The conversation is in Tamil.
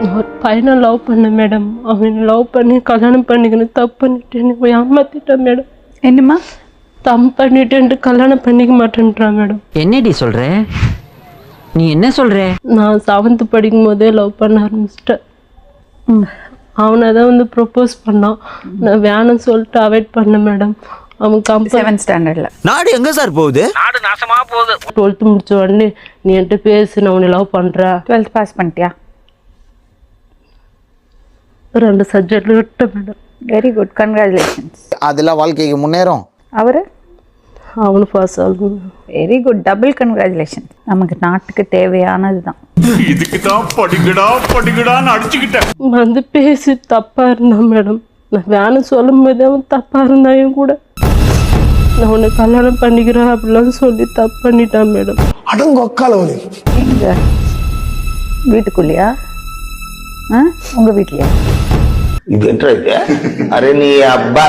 ஒரு பையனை லவ் பண்ண மேடம். அவன் லவ் பண்ணி கல்யாணம் பண்ணிக்கணும் தப்பு பண்ணிட்டேன்னு போய் ஏமாத்திட்டான் மேடம். என்னம்மா தப்பு பண்ணிட்டேன்ட்டு கல்யாணம் பண்ணிக்க மாட்டேன்றான் மேடம். என்னடி சொல்ற? நீ என்ன சொல்ற? நான் 7th படிக்கும் போதே லவ் பண்ண ஆரம்பிச்சிட்டேன். அவனை தான் வந்து ப்ரொப்போஸ் பண்ணான். நான் வேணும்னு சொல்லிட்டு அவாய்ட் பண்ணேன் மேடம். அவன் 7th ஸ்டாண்டர்ட்ல நாடு எங்க சார் போகுது? நாடு நாசமா போகுது. 12th முடிச்ச உடனே நீ என்கிட்ட பேசு, நான் உன்னை லவ் பண்ணுறேன். 12th பாஸ் பண்ணிட்டியா? 2 சப்ஜெக்ட்ல விட்டேன் மேடம். Very good, congratulations. அதெல்லாம் வாழ்க்கைக்கு முன்னேறும். அவரு அவனு பாஸ் ஆகும். Very good, double congratulation. நமக்கு நாட்டுக்கு தேவையானது தான். இதுக்கு தான் படிக்கடான்னு அடிச்சுக்கிட்டேன். வந்து பேசி தப்பா இருந்தான் மேடம். நான் வேணும் சொல்லும் போது அவன் தப்பா இருந்தாயும் கூட நான் உன்னை கல்யாணம் பண்ணிக்கிறேன் அப்படிலாம் சொல்லி தப்பு பண்ணிட்டான் மேடம். அடங்கொக்காலவனே. எங்க வீட்டுக்குள்ளேயா? உங்க வீட்லயா? இது என்ன இது? அரே நீ அப்பா